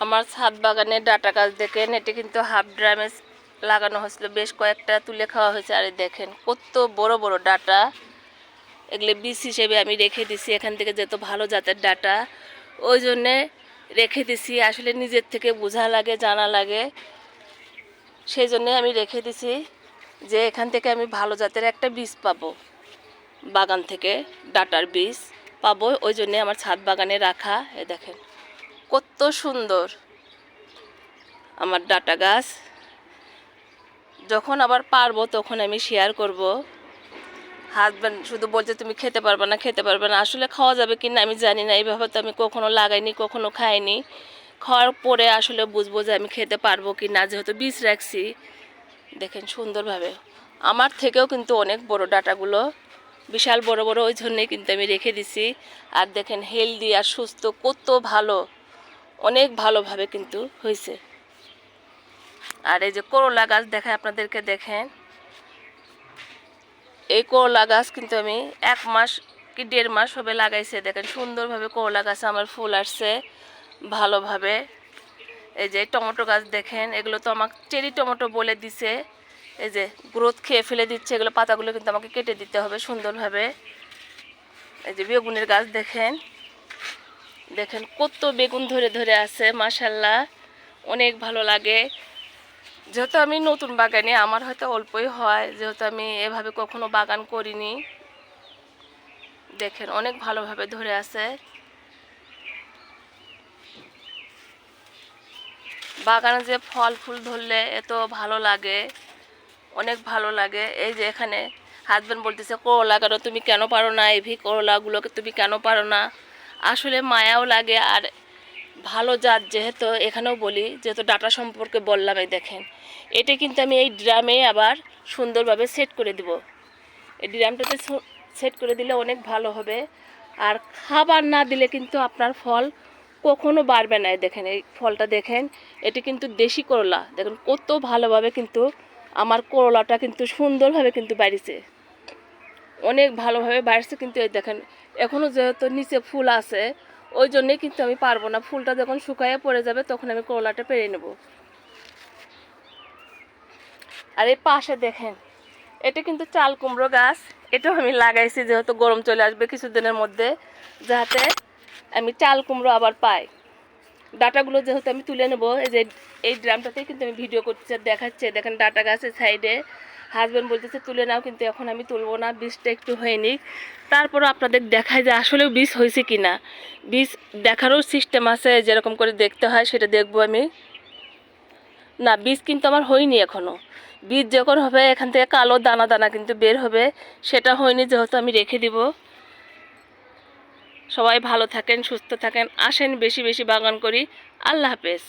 আমার ছাদ বাগানে ডাটা গাছ দেখেন, এটি কিন্তু হাফ ড্রামে লাগানো হয়েছিল, বেশ কয়েকটা তুলে খাওয়া হয়েছে। আর দেখেন কত বড় বড় ডাটা, এগুলো বীজ হিসেবে আমি রেখে দিছি। এখান থেকে যেহেতু ভালো জাতের ডাটা, ওই জন্যে রেখে দিছি। আসলে নিজের থেকে বোঝা লাগে, জানা লাগে, সেই জন্যে আমি রেখে দিছি যে এখান থেকে আমি ভালো জাতের একটা বীজ পাবো, বাগান থেকে ডাটার বীজ পাবো। ওই জন্যে আমার ছাদ বাগানে রাখা। এ দেখেন কত সুন্দর আমার ডাটা গাছ। যখন আবার পারবো তখন আমি শেয়ার করব। হাজব্যান্ড শুধু বলছে তুমি খেতে পারবে না, খেতে পারবে না। আসলে খাওয়া যাবে কি না আমি জানি না, এইভাবে তো আমি কখনো লাগাইনি, কখনো খাইনি। খাওয়ার পরে আসলে বুঝবো যে আমি খেতে পারবো কি না, যেহেতু বীজ রাখছি। দেখেন সুন্দরভাবে আমার থেকেও কিন্তু অনেক বড় ডাটাগুলো, বিশাল বড় বড়, ওই জন্যেই কিন্তু আমি রেখে দিছি। আর দেখেন হেলদি আর সুস্থ, কত ভালো, অনেক ভালোভাবে কিন্তু হয়েছে। আর এই যে করলা গাছ দেখায় আপনাদেরকে, দেখেন এই করলা গাছ কিন্তু আমি 1 মাস কি 1.5 মাস হবে লাগাইছে। দেখেন সুন্দরভাবে করলা গাছে আমার ফুল আসছে ভালোভাবে। এই যে টমেটো গাছ দেখেন, এগুলো তো আমাকে চেরি টমেটো বলে দিছে। এই যে গ্রোথ খেয়ে ফেলে দিচ্ছে, এগুলো পাতাগুলো কিন্তু আমাকে কেটে দিতে হবে সুন্দরভাবে। এই যে বেগুনের গাছ দেখেন, দেখেন কত বেগুন ধরে ধরে আছে, মাশাল্লাহ অনেক ভালো লাগে। যেহেতু আমি নতুন বাগানে, আমার হয়তো অল্পই হয়, যেহেতু আমি এভাবে কখনো বাগান করিনি। দেখেন অনেক ভালোভাবে ধরে আছে। বাগানে যে ফল ফুল ধরলে এত ভালো লাগে, অনেক ভালো লাগে। এই যে এখানে হাজব্যান্ড বলতেছে করলা কেন তুমি কেন পারো না, এভি করলাগুলোকে তুমি কেন পারো না। আসলে মায়াও লাগে। আর ভালো জাত যেহেতু, এখানেও বলি যেহেতু ডাটা সম্পর্কে বললাম, এই দেখেন এটা কিন্তু আমি এই ড্রামে আবার সুন্দরভাবে সেট করে দিব। এই ড্রামটাতে সেট করে দিলে অনেক ভালো হবে। আর খাবার না দিলে কিন্তু আপনার ফল কখনো বাড়বে না। দেখেন এই ফলটা দেখেন, এটি কিন্তু দেশি করলা। দেখেন কত ভালোভাবে কিন্তু আমার করলাটা কিন্তু সুন্দরভাবে কিন্তু বাড়িছে, অনেক ভালোভাবে বাড়ছে। কিন্তু এই দেখেন এখনও যেহেতু নিচে ফুল আছে, ওই জন্যেই কিন্তু আমি পারবো না। ফুলটা যখন শুকাইয়ে পড়ে যাবে তখন আমি করলাটা পেরে নেব। আর এই পাশে দেখেন এটা কিন্তু চাল কুমড়ো গাছ, এটাও আমি লাগাইছি যেহেতু গরম চলে আসবে কিছুদিনের মধ্যে, যাতে আমি চাল কুমড়ো আবার পাই। ডাটাগুলো যেহেতু আমি তুলে নেব, এই যে এই ড্রামটাতেই কিন্তু আমি ভিডিও করতে দেখাচ্ছে। দেখেন ডাটা গাছের সাইডে হাজব্যান্ড বলতেছে তুলে নাও, কিন্তু এখন আমি তুলবো না, বীজটা একটু হয়নি। তারপরও আপনাদের দেখায় যে আসলেও বীজ হয়েছে কি না। বীজ দেখারও সিস্টেম আছে, যেরকম করে দেখতে হয় সেটা দেখবো আমি। না, বীজ কিন্তু আমার হয়নি এখনও। বীজ যখন হবে এখান থেকে কালো দানা দানা কিন্তু বের হবে, সেটা হয়নি, যেহেতু আমি রেখে দিব। সবাই ভালো থাকেন, সুস্থ থাকেন, আসেন বেশি বেশি বাগান করি। আল্লাহ হাফেজ।